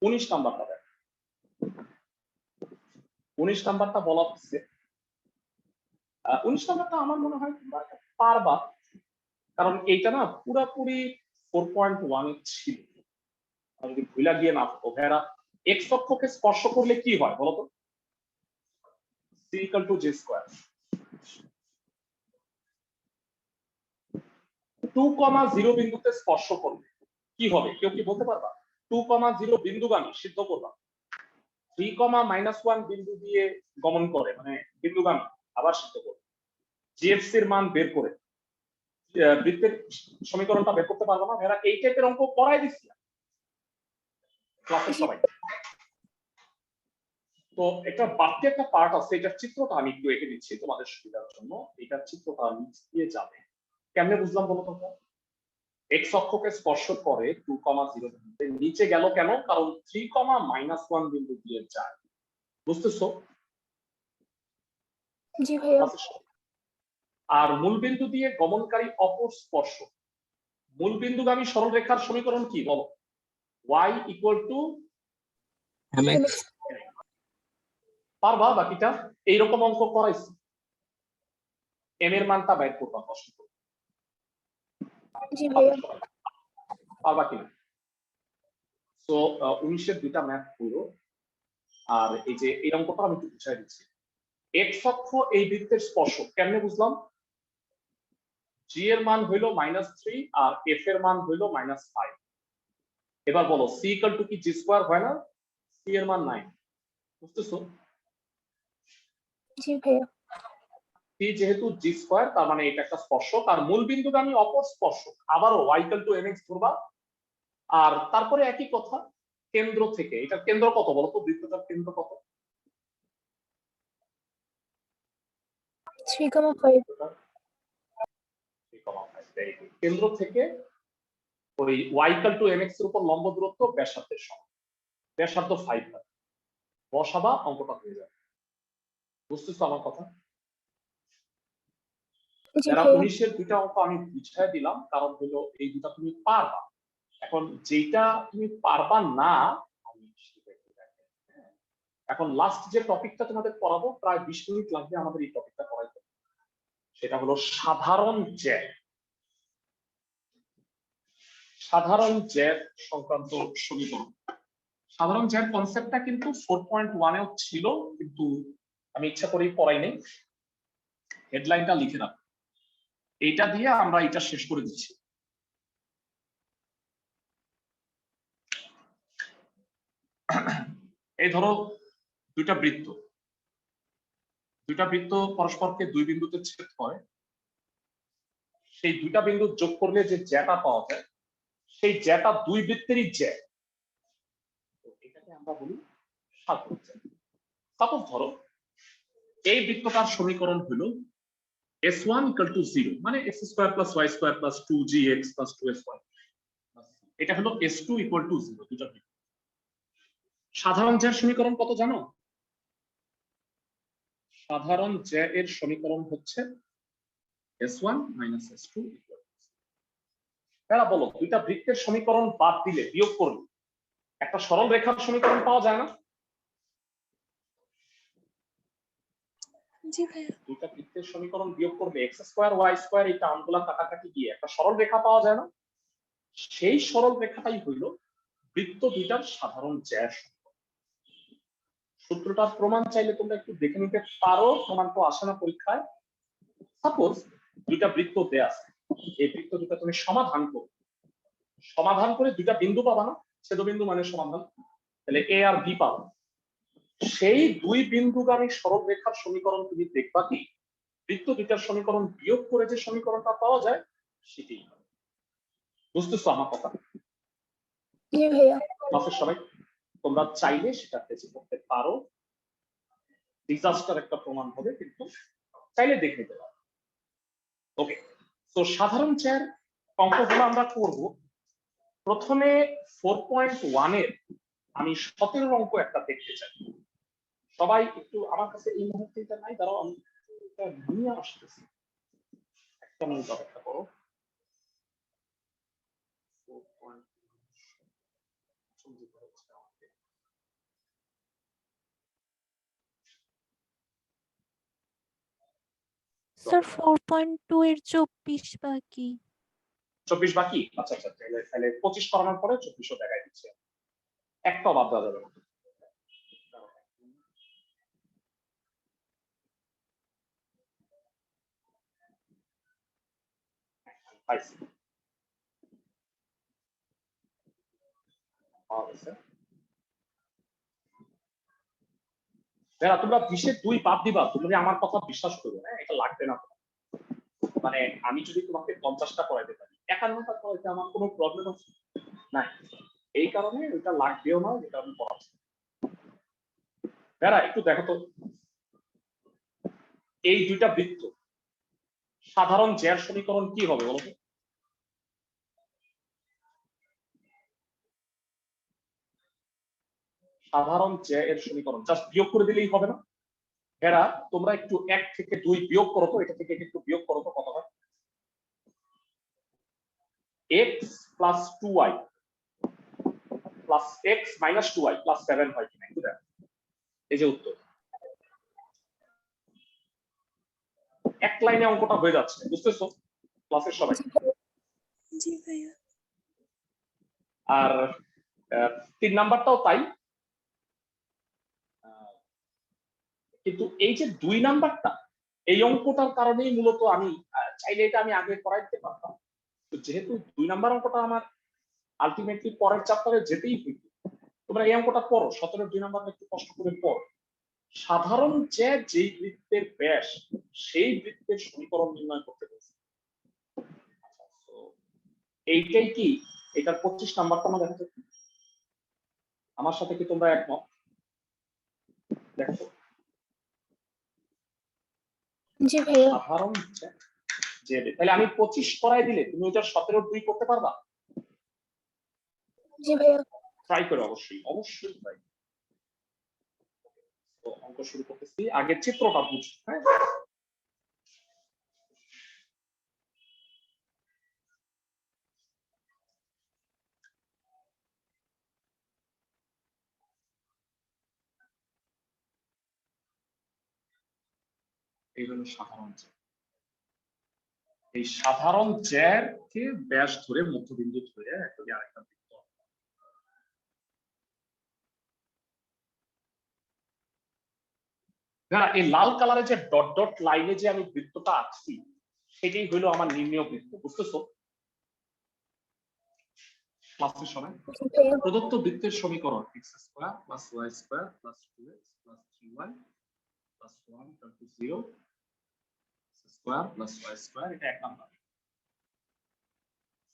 উনিশ নাম্বারটা দেখ, 19 নাম্বারটা বলা হচ্ছে, 19 নাম্বারটা আমার মনে হয় তোমরা পারবা, কারণ এইটা না পুরাপুরি 4.1 এ ছিল। যদি ভুলা গিয়ে না থাকো ভেড়া, এক্স অক্ষকে স্পর্শ করলে কি হয় বলতো? c = j²। 2,0 বিন্দুতে স্পর্শ করলে কি হবে কেউ কি বলতে পারবা? 2,0 বিন্দুগামী সিদ্ধ করবা, 3,-1 বিন্দু দিয়ে গমন করে, মানে বিন্দুগামী আবার সিদ্ধ করবে, জিএফসি এর মান বের করে বৃত্তের সমীকরণটা বের করতে পারবো না? এরা এই টাইপের অঙ্ক করাই দিচ্ছি ক্লাসের সবাই। তো এটা বাড়তি একটা পার্ট আছে, এটার চিত্রটা আমি একটু এঁকে দিচ্ছি তোমাদের সুবিধার জন্য। এটার চিত্রটা নিচ দিয়ে যাবে, কেমনে বুঝলাম বলো তোমরা? এক্স অক্ষকে স্পর্শ করে 2,0 বিন্দুতে, নিচে গেল কেন? কারণ 3,-1 বিন্দু দিয়ে যায়, বুঝতেছো? জি ভাইয়া। আর মূল বিন্দু দিয়ে গমনকারী অপর স্পর্শ, মূল বিন্দুগামী সরলরেখার সমীকরণ কি বলো? y = mx। পারবা বাকিটা? এইরকম অঙ্ক করাইছি, m এর মানটা বাইর করবা কষ্ট করে। জি ভাইয়া। পারবা কিনা? তো 19-এর 2টা ম্যাথ হলো। আর এই যে এই অঙ্কটা আমি একটু বুঝাই দিচ্ছি। এক্স অক্ষ এই বৃত্তের স্পর্শক কেমনে বুঝলাম? g এর মান হইলো -3 আর f এর মান হইলো -5। এবার বলো c = কি g² হয় না? c এর মান 9, বুঝতেছো? জি ভাইয়া। c যেহেতু g², তার মানে এটা একটা স্পর্শক, আর মূল বিন্দুগামী অপর স্পর্শক আবারও y = mx ধরবা। আর তারপরে একই কথা, কেন্দ্র থেকে, এটার কেন্দ্র কত বলো তো? বৃত্তটার কেন্দ্র কত? 3,5। কেন্দ্র থেকে ওই y = mx এর উপর লম্ব দূরত্ব ব্যাসার্ধের সমান, ব্যাসার্ধ 5 বসাবা, অঙ্কটা হয়ে যাবে। বুঝতেছো আমার কথা? জি যারা ভাইয়া। 19-এর 2টা অঙ্ক আমি বুঝাই দিলাম, কারণ হলো এই দুটা তুমি পারবা। এখন যেটা তুমি পারবা না, আমি এখন লাস্ট যে টপিকটা তোমাদের পড়াবো প্রায় 20 মিনিট লাগবে আমাদের এই টপিকটা পড়াইতে, সেটা হলো সাধারণ জ্যার। সাধারণ জ্যার সংক্রান্ত সমীকরণ। সাধারণ জ্যার কনসেপ্টটা কিন্তু 4.1 এও ছিল, কিন্তু আমি ইচ্ছা করেই পড়াই নাই। হেডলাইনটা লিখে রাখ, এইটা দিয়ে আমরা এটা শেষ করে দিচ্ছি। এই ধরো দুইটা বৃত্ত, পরস্পরকে দুই বিন্দুতে ছেদ করে, সেই দুইটা বিন্দু যোগ করলে যে জ্যাটা পাওয়া যায় সেই জ্যাটা দুই বৃত্তেরই জ্যা, এটাকে আমরা বলি সাধারণ জ্যা। সাপোজ ধরো এই বৃত্তটার সমীকরণ হলো s1 = 0, মানে x² + y² + 2gx + 2sy, এটা হলো s2 = 0। দুটো বৃত্ত। সাধারণ জ্যার সমীকরণ কত জানো? সাধারণ জ্যা এর সমীকরণ হচ্ছে s1 - s2 = 0। তারা বলো দুইটা বৃত্তের সমীকরণ বাদ দিলে, বিয়োগ করলে একটা সরল রেখার সমীকরণ পাওয়া যায় না? জি ভাইয়া। দুইটা বৃত্তের সমীকরণ বিয়োগ করলে x² y² এই টার্মগুলা কাটাকাটি গিয়ে একটা সরল রেখা পাওয়া যায় না? সেই সরল রেখাটাই হইল বৃত্ত দুইটার সাধারণ জ্যার। সূত্রটার প্রমাণ চাইলে তোমরা একটু দেখে নিতে পারো, প্রমাণ তো আসে না পরীক্ষায়। সাপোজ দুইটা বৃত্ত দেয়া আছে, এই বৃত্ত দুটো তুমি সমাধান করো, সমাধান করে দুইটা বিন্দু পাবা না? ছেদবিন্দু মানে সমাধান, তাহলে এ আর বি পাবো। সেই দুই বিন্দুগামী সরল রেখার সমীকরণ তুমি দেখবা কি বৃত্ত দুইটার সমীকরণ বিয়োগ করে যে সমীকরণটা পাওয়া যায় সেটাই। বুঝতেছো আমার কথা? জি ভাইয়া। ক্লাসের সবাই তোমরা চাইলে সেটা টেস্ট করতে পারো, ডিজাস্টার একটা প্রমাণ হবে, কিন্তু চাইলে দেখে নিতে পারো। ওকে, তো সাধারণ জ্যার অঙ্কগুলো আমরা করব। প্রথমে 4.1 এর আমি 17 অঙ্ক একটা দেখতে চাই। সবাই একটু আমার কাছে এই মুহূর্তে এটা নাই, দাঁড়াও আমি এটা নিয়ে আসতেছি, একটা মিনিট অপেক্ষা করো। 4.1 স্যার 4.2 এর 24 বাকি। 24 বাকি? আচ্ছা আচ্ছা, তাহলে 25 করানোর পরে 24ও দেখাই দিচ্ছে, একটাও বাদ দেওয়া যাবে না। পাইছি, পাওয়া গেছে। যারা তোমরা 20-2 বাদ দিবা, তুমি আমার কথা বিশ্বাস করবে না, এটা লাগবে না। মানে আমি যদি তোমাকে 50টা করাইতে পারি, 51টা করাইতে আমার কোনো প্রবলেম আছে না, এই কারণে এটা লাগবেও না যেটা আমি পড়াচ্ছি। যারা একটু দেখো তো, এই দুইটা বৃত্ত সাধারণ জ্যার সমীকরণ কি হবে বলো তো? সাধারণ জ্যা এর সমীকরণ জাস্ট বিয়োগ করে দিলেই হবে না? এরা তোমরা একটু 1 থেকে 2 বিয়োগ করো তো, এটা থেকে একটু বিয়োগ করো তো, কত হয়? x + 2y + x - 2y + 7 হয় কিনা একটু দেখো। এই যে উত্তর, এক লাইনে অঙ্কটা হয়ে যাচ্ছে, বুঝতেছো ক্লাসের সবাই? জি ভাইয়া। আর 3 নাম্বারটাও তাই, কিন্তু এই যে 2 নাম্বারটা, এই অঙ্কটার কারণেই মূলত আমি চাইলে এটা আমি আগে করাই দিতে পারতাম, তো যেহেতু 2 নাম্বার অঙ্কটা আমার আলটিমেটলি পরের চ্যাপ্টারে যেতেই হইতো, তোমরা এই অঙ্কটা পড়ো, 17 2 নাম্বারটা একটু কষ্ট করে পড়ো। সাধারণ জ্যা যেই বৃত্তের ব্যাস সেই বৃত্তের সমীকরণ নির্ণয় করতে বলছে। এইটাই কি এটার 25 নাম্বারটা আমার দেখো, আমার সাথে কি তোমরা একমত? দেখো জি ভাইয়া। সাধারণ জ্যা, তাহলে আমি 25 করাই দিলে তুমি ওইটার 17 2 করতে পারবা? জি ভাইয়া। ট্রাই করো, অবশ্যই অবশ্যই ট্রাই। তো অঙ্ক শুরু করতেছি, আগে চিত্রটা বুঝো। হ্যাঁ, এই হলো সাধারণ জ্যা। এই সাধারণ জ্যাকে ব্যাস ধরে মধ্যবিন্দু ধরে একটা আরেকটা বৃত্ত। এই লাল কালারে যে ডট ডট লাইনে যে আমি বৃত্তটা আঁকছি সেটাই হলো আমার নির্ণয় বৃত্ত, বুঝতেছো? ক্লাসের সময় জি ভাইয়া প্রদত্ত বৃত্তের সমীকরণ x square plus y square plus 2x plus 3y plus 1 equal to 0 square plus y square, এটা এক number.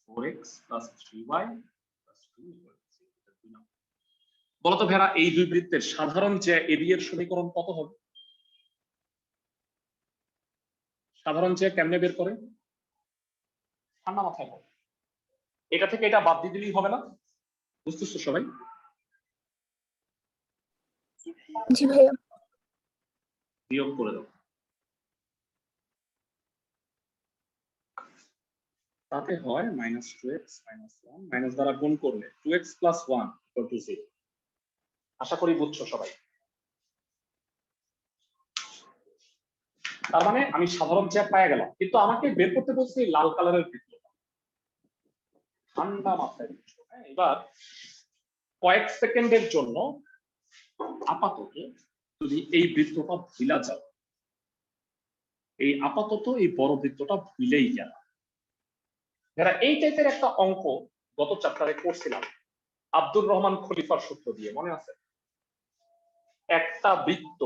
4x plus 3y plus 2 equal to 0, এটা দুই নাম্বার। বলতো ভেড়া এই দুই বৃত্তের সাধারণ যে এবি এর সমীকরণ কত হবে? সাধারণ যে কেমনে বের করে? ঠান্ডা মাথায় বল। এটা থেকে এটা বাদ দিয়ে দিলেই হবে না? বুঝতেছো সবাই? জি ভাইয়া বিয়োগ করে দাও। তাতে হয় -2x - 1 মাইনাস দ্বারা গুণ করলে 2x + 1 = 0। আশা করি বুঝছো সবাই। তার মানে আমি সাধারণ জ্যা পেয়ে গেলাম, কিন্তু আমাকে বের করতে বলছে এই লাল কালারের বৃত্তটা। ঠান্ডা মাথায় বুঝছো। হ্যাঁ, এবার কয়েক সেকেন্ডের জন্য আপাতত যদি এই বৃত্তটা ভুলা যাও, এই আপাতত এই বড় বৃত্তটা ভুলেই গেল। যারা এই টাইপের একটা অঙ্ক গত চ্যাপ্টারে করছিলাম আব্দুর রহমান খলিফার সূত্র দিয়ে, মনে আছে? একটা বৃত্ত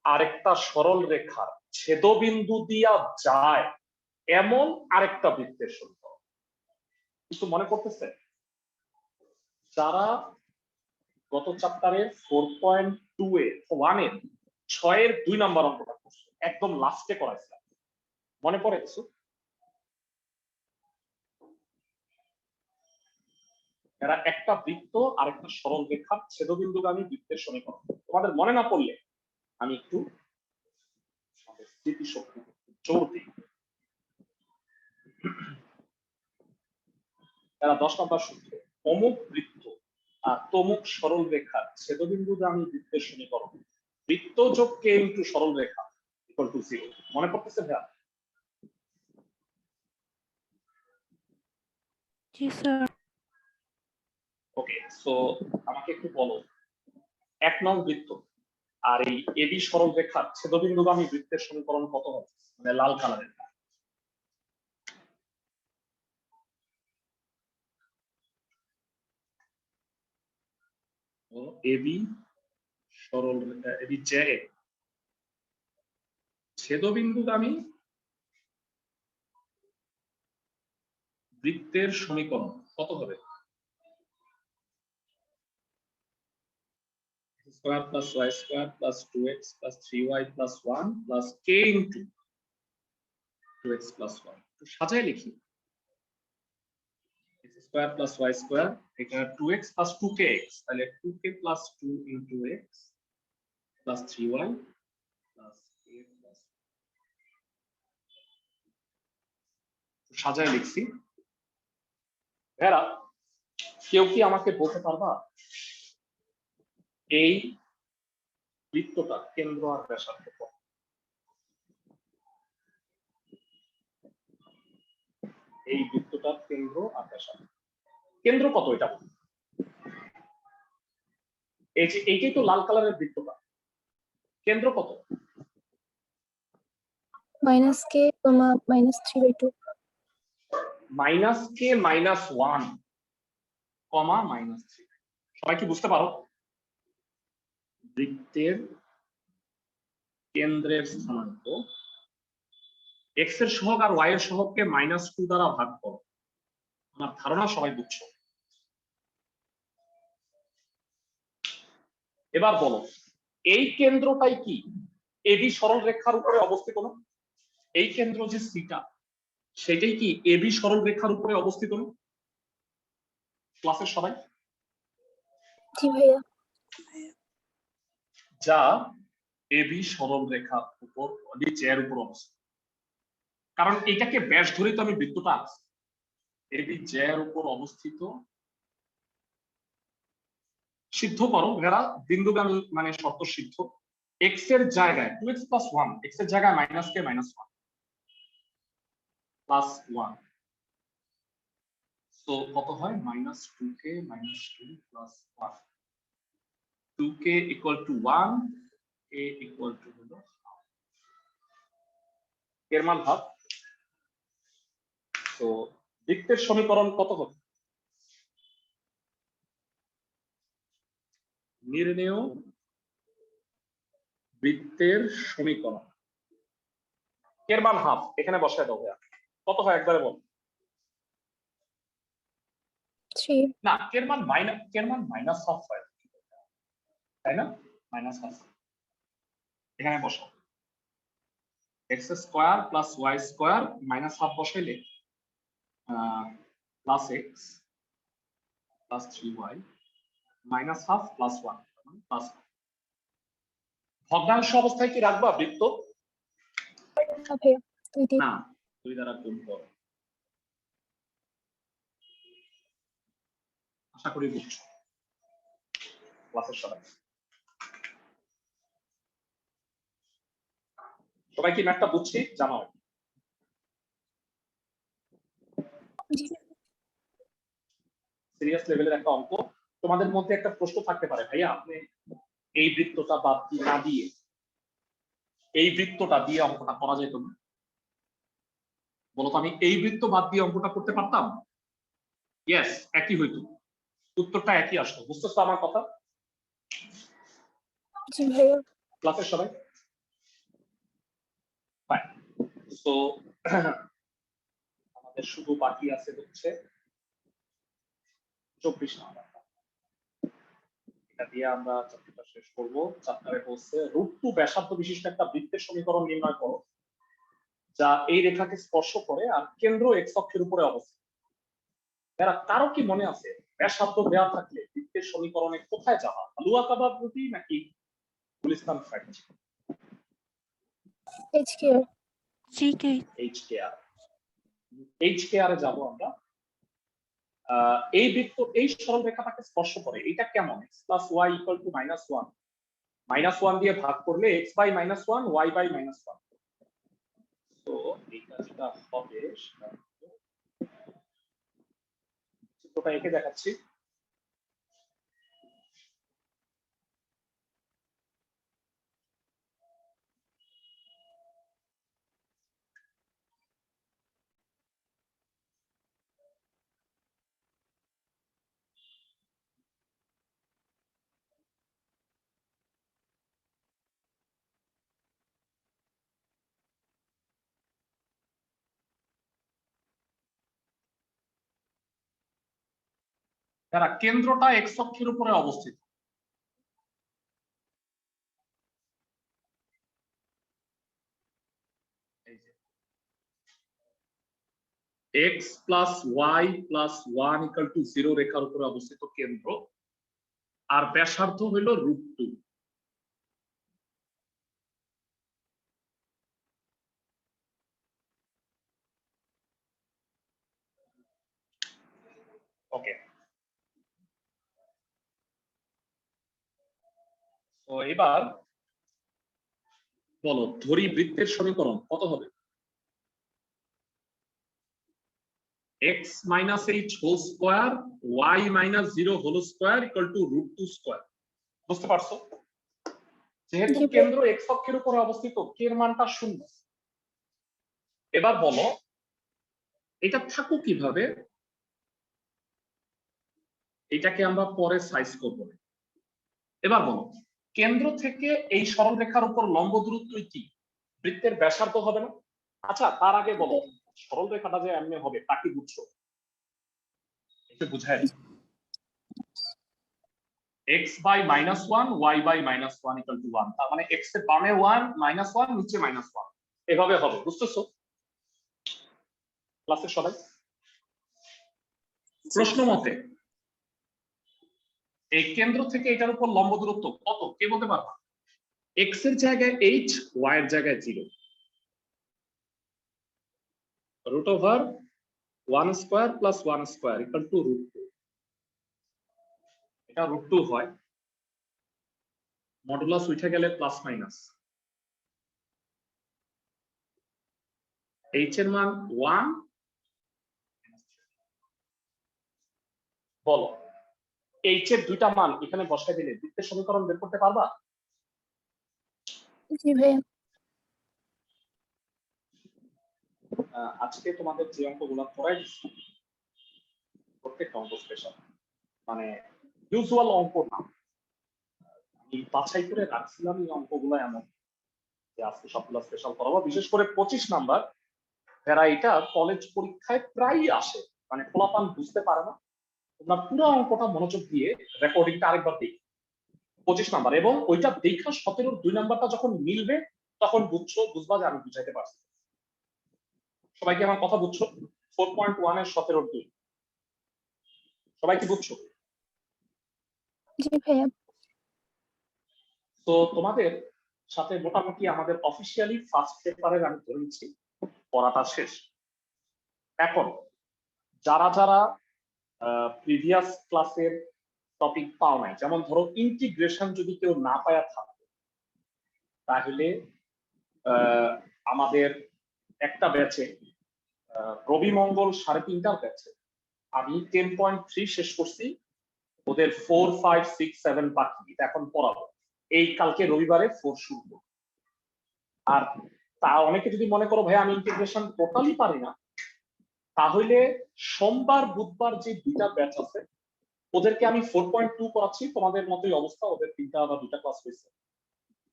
আরেকটা সরল রেখার ছেদবিন্দু দিয়া যায় এমন আরেকটা বৃত্তের সূত্র কিছু মনে করতেছে? যারা গত চ্যাপ্টারে 4.2 এ 1 এর 6 এর 2 নাম্বার অঙ্কটা করছে, একদম লাস্টে করাইছিলাম, মনে পড়ে কিছু? এরা একটা বৃত্ত আর একটা সরল রেখার ছেদবিন্দুগামী বৃত্তের সমীকরণ। তোমাদের মনে না পড়লে আমি একটু স্মৃতিশক্তি জোর দিই। এরা 10 নম্বর সূত্র, অমুক বৃত্ত আর তমুক সরল রেখার ছেদবিন্দুগামী বৃত্তের সমীকরণ বৃত্ত যোগ কে ইনটু সরল রেখা ইকুয়াল টু 0। মনে পড়তেছে ভাইয়া? জি স্যার। ওকে, সো আমাকে একটু বলো 1 নং বৃত্ত আর এই এবি সরল রেখার ছেদবিন্দুগামী বৃত্তের সমীকরণ কত হবে? মানে লাল কালারের। এবি সরল এবি জে ছেদবিন্দুগামী বৃত্তের সমীকরণ কত হবে? Square plus Y square plus 2x plus 3y plus 1 plus k into 2x plus 1। তো সাজায় লিখি, x square plus y square, এখানে 2x প্লাস 2kx, তাহলে 2k plus 2 into x plus 3y plus k plus. সাজায় লিখছি। ভেড়া কেউ কি আমাকে বলতে পারবা এই বৃত্তটা কেন্দ্র আর ব্যাসার্ধ কত? এই বৃত্তটার কেন্দ্র আর ব্যাসার্ধ, কেন্দ্র কত এটা? এই যে এইটাই তো লাল কালারের বৃত্তটা, কেন্দ্র কত? -k, -3/2 -k -1, -3। সবাই কি বুঝতে পারো? বৃত্তের কেন্দ্রের স্থানাঙ্ক x এর সহগ আর y এর সহগকে -2 দ্বারা ভাগ করো। আমার ধারণা সবাই বুঝছো। এবার বলো এই কেন্দ্রটাই কি এবি সরল রেখার উপরে অবস্থিত না? এই কেন্দ্র যে সিটা সেটাই কি এবি সরল রেখার উপরে অবস্থিত না? ক্লাসের সবাই? জি ভাইয়া যা এবি সরল রেখার উপর নিচের উপর অবস্থিত। কারণ এটাকে ব্যাস ধরেই তো আমি বৃত্তটা আঁকছি। এবি জের উপর অবস্থিত। সিদ্ধ করো ভেড়া, বিন্দুগামী মানে শর্ত সিদ্ধ। x এর জায়গায় 2x plus 1, x এর জায়গায় মাইনাস কে মাইনাস 1 প্লাস 1, তো কত হয় minus 2k minus 2 plus 1, 2k equal to 1, k equal to হলো এর মান হাফ। তো বৃত্তের সমীকরণ কত হবে? নির্ণেয় বৃত্তের সমীকরণ এর মান হাফ, এখানে বসায় দাও ভাইয়া। কত হয় একবারে বল? 3 না, এর মান মাইনাস হাফ হয়, তাই না? মাইনাস হাফ, এখানে বসাও x square plus y square minus half বসাইলে plus x plus 3y minus half plus 1 plus. ভগ্নাংশ অবস্থায় কি রাখবা বৃত্ত? না ভাইয়া 2 দিয়ে না, 2 দ্বারা গুণ করো। আশা করি বুঝছো ক্লাসের সবাই কি ম্যাথটা বুঝছি জানাও। জি সিরিয়াস লেভেলের একটা অঙ্ক। তোমাদের মধ্যে একটা প্রশ্ন থাকতে পারে, ভাইয়া আপনি এই বৃত্তটা বাদ না দিয়ে এই বৃত্তটা দিয়ে অঙ্কটা করা যেত না? বলতো আমি এই বৃত্ত বাদ দিয়ে অঙ্কটা করতে পারতাম? ইয়েস, একই হইতো, উত্তরটা একই আসতো। বুঝতেছো আমার কথা? জি ভাইয়া ক্লাসের সবাই ফাইন। তো আমাদের শুধু বাকি আছে হচ্ছে 24 নাম্বার, এটা দিয়ে আমরা চ্যাপ্টারটা শেষ করব। চ্যাপ্টারে বলছে √2 ব্যাসার্ধ বিশিষ্ট একটা বৃত্তের সমীকরণ নির্ণয় করো যা এই রেখাকে স্পর্শ করে আর কেন্দ্র এক্স অক্ষের উপরে অবস্থিত। এরা কারো কি মনে আছে ব্যাসার্ধ দেওয়া থাকলে বৃত্তের সমীকরণে কোথায় যাওয়া? হালুয়া কাবাব রুটি নাকি Gulistan fried chicken? HKR GK HKR, HKR এ যাব আমরা। এই বৃত্ত এই সরল রেখাটাকে স্পর্শ করে, এটা কেমন? x plus y equal to minus 1, minus 1 দিয়ে ভাগ করলে x by minus 1 y by minus 1। তো এইটা যেটা হবে চিত্রটা এঁকে দেখাচ্ছি। যারা কেন্দ্রটা এক্স অক্ষের উপরে অবস্থিত, x plus y plus 1 equal to 0 রেখার উপরে অবস্থিত কেন্দ্র, আর ব্যাসার্ধ হইল √2। ওকে, তো এবার বলো ধরি বৃত্তের সমীকরণ কত হবে? x minus h whole square y minus 0 whole square equal to √2 square। বুঝতে পারছো? যেহেতু জি ভাইয়া। কেন্দ্র x অক্ষের উপরে অবস্থিত, k এর মানটা 0। এবার বলো এটা থাকো কিভাবে? এটাকে আমরা পরে সাইজ করব। এবার বলো কেন্দ্র থেকে এই সরল রেখার উপর লম্ব দূরত্ব কি? বৃত্তের ব্যাসার্ধ হবে না? আচ্ছা তার আগে বলো সরল রেখাটা যে এমনি হবে তা কি বুঝছো? একটু বুঝাই। x by minus 1 y by minus 1 equal to 1, তার মানে x এর বামে 1 মাইনাস 1 নিচে মাইনাস 1, এভাবে হবে। বুঝতেছো ক্লাসের সবাই? প্রশ্ন মতে এই কেন্দ্র থেকে এটার উপর লম্ব দূরত্ব কত কে বলতে পারবা? x এর জায়গায় h, y এর জায়গায় 0, √1 square plus 1 square equal two √2। এটা √2 হয়। মডুলাস উঠে গেলে প্লাস মাইনাস, এইচ এর মান 1, বলো এইচ এর দুইটা মান এখানে বসায় দিলে বৃত্তের সমীকরণ বের করতে পারবা? জি ভাইয়া। আজকে তোমাদের যে অঙ্কগুলো করাই দিচ্ছি প্রত্যেকটা অঙ্ক স্পেশাল, মানে ইউজুয়াল অঙ্ক না, আমি বাছাই করে রাখছিলাম এই অঙ্কগুলো এমন যে আজকে সবগুলো স্পেশাল করাবো। বিশেষ করে 25 নাম্বার, যারা এটা কলেজ পরীক্ষায় প্রায়ই আসে, মানে ফলাফল বুঝতে পারে না, তোমরা পুরো অঙ্কটা মনোযোগ দিয়ে রেকর্ডিংটা আরেকবার দেখি 25 নাম্বার, এবং ওইটা দেখা 17 2 নাম্বারটা যখন মিলবে তখন বুঝবা যে আমি বুঝাইতে পারছি। সবাই কি আমার কথা বুঝছো? 4.1 এর 17 2 সবাই কি বুঝছো? জি ভাইয়া। তো তোমাদের সাথে মোটামুটি আমাদের অফিসিয়ালি ফার্স্ট পেপারের আমি ধরে নিচ্ছি পড়াটা শেষ। এখন যারা যারা প্রিভিয়াস ক্লাসের টপিক পাও নাই, যেমন ধরো ইন্টিগ্রেশন যদি কেউ না পায়া থাকে, তাহলে আমাদের একটা ব্যাচে রবি মঙ্গল 3:30টার ব্যাচে আমি 10.3 শেষ করছি, ওদের 4, 5, 6, 7 বাকি, এটা এখন পড়াবো। এই কালকে রবিবারে 4 শুরু করবো। আর তা অনেকে যদি মনে করো ভাই আমি ইন্টিগ্রেশন টোটালি পারি না, তাহলে সোমবার বুধবার যে দুইটা ব্যাচ আছে ওদেরকে আমি 4.2 করাচ্ছি, তোমাদের মতোই অবস্থা, ওদের 3টা বা 2টা ক্লাস হয়েছে।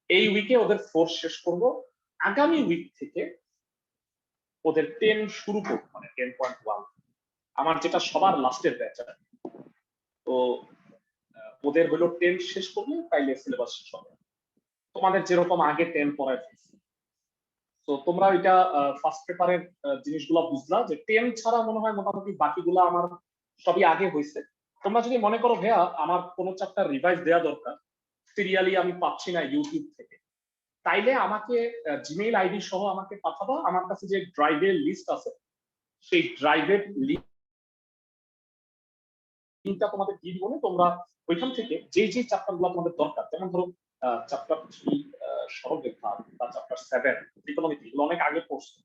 এই উইকে ওদের 4 শেষ করব, আগামী উইক থেকে ওদের 10 শুরু করব, মানে 10.1 আমার যেটা সবার লাস্টের ব্যাচ। তো ওদের হলো 10 শেষ করলে তাইলে সিলেবাস শেষ হবে, তোমাদের যেরকম আগে 10 পড়ায় ফেলছি। তো তোমরা এটা ফার্স্ট পেপারের জিনিসগুলো বুঝলা যে 10 ছাড়া মনে হয় মোটামুটি বাকিগুলো আমার সবই আগে হয়েছে। তোমরা যদি মনে করো ভাইয়া আমার কোনো চ্যাপ্টার রিভাইজ দেওয়া দরকার, সিরিয়ালি আমি পাচ্ছি না ইউটিউব থেকে, তাইলে আমাকে জিমেইল আইডি সহ আমাকে পাঠাবা। আমার কাছে যে ড্রাইভের লিস্ট আছে সেই ড্রাইভের লিঙ্কটা তোমাদের দিয়ে দিব, তোমরা ওইখান থেকে যে যে চ্যাপ্টারগুলো তোমাদের দরকার, যেমন ধরো চ্যাপ্টার 3 সরলরেখা বা চ্যাপ্টার 7 ত্রিকোণমিতি, এগুলো অনেক আগে পড়ছো,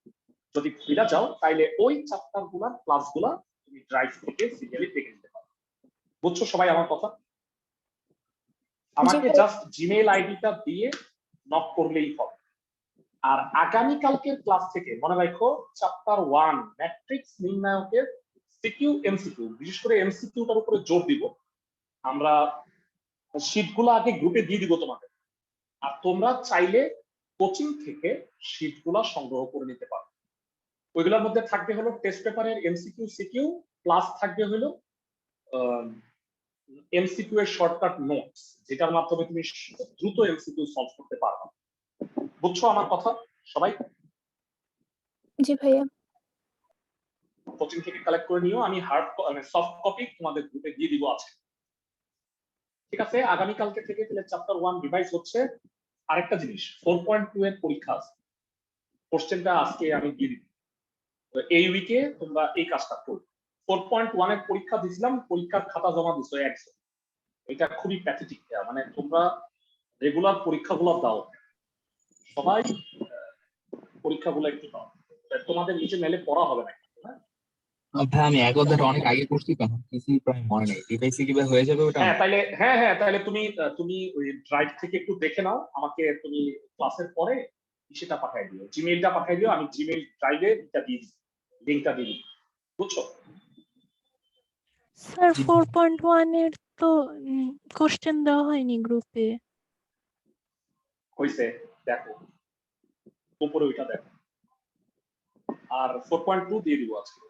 যদি ফিরে যাও তাইলে ওই চ্যাপ্টারগুলোর ক্লাসগুলো তুমি ড্রাইভ থেকে সিরিয়ালি দেখে নিতে পারো। বুঝছো সবাই আমার কথা? আমাকে জাস্ট জিমেইল আইডিটা দিয়ে নক করলেই হবে। আর আগামী কালকের ক্লাস থেকে মনে রাখো চ্যাপ্টার 1 ম্যাট্রিক্স নির্ণায়কের সিকিউ এমসিকিউ, বিশেষ করে এমসিকিউটার উপরে জোর দিব। আমরা শীটগুলো আগে গ্রুপে দিয়ে দিব তোমাদের, আর তোমরা চাইলে কোচিং থেকে শীটগুলো সংগ্রহ করে নিতে পারো। ওইগুলোর মধ্যে থাকবে হলো টেস্ট পেপারের এমসিকিউ সিকিউ, প্লাস থাকবে হলো এমসিকিউ এর শর্টকাট নোটস, যেটার মাধ্যমে তুমি দ্রুত এমসিকিউ সলভ করতে পারবে। বুঝছো আমার কথা সবাই? জি ভাইয়া। কোচিং থেকে কালেক্ট করে নিও, আমি হার্ড মানে সফট কপি তোমাদের গ্রুপে দিয়ে দিব আজকে। ঠিক আছে, আগামী কালকে থেকে তাহলে চ্যাপ্টার 1 রিভাইজ হচ্ছে। আরেকটা জিনিস, 4.2 এর পরীক্ষা আছে, কোশ্চেনটা আজকে আমি দিয়ে দিব। এই উইকে তোমরা এই কাজটা করবে। 4.1 এর পরীক্ষা দিছিলাম, পরীক্ষার খাতা জমা দিছো 100, এটা খুবই প্যাথেটিক। মানে তোমরা রেগুলার পরীক্ষাগুলো দাও, সবাই পরীক্ষাগুলো একটু দাও, তোমাদের নিচে মেলে পড়া হবে না। ভাই আমি এক অধ্যায়টা অনেক আগে করছি, তখন কিছুই প্রায় মনে নেই। রিভাইসে কিভাবে হয়ে যাবে ওটা? তাহলে তুমি ওই ড্রাইভ থেকে একটু দেখে নাও, আমাকে তুমি ক্লাসের পরে সেটা পাঠিয়ে দিও, জিমেইলটা পাঠিয়ে দিও, আমি জিমেইল ড্রাইভে এটা দিয়ে দিই, লিংকটা দিয়ে দিই। বুঝছো? স্যার 4.1 এর তো কোশ্চেন দেওয়া হয়নি গ্রুপে। হইছে, দেখো উপরে ওইটা দেখো। আর 4.2 দিয়ে দিব আজকে।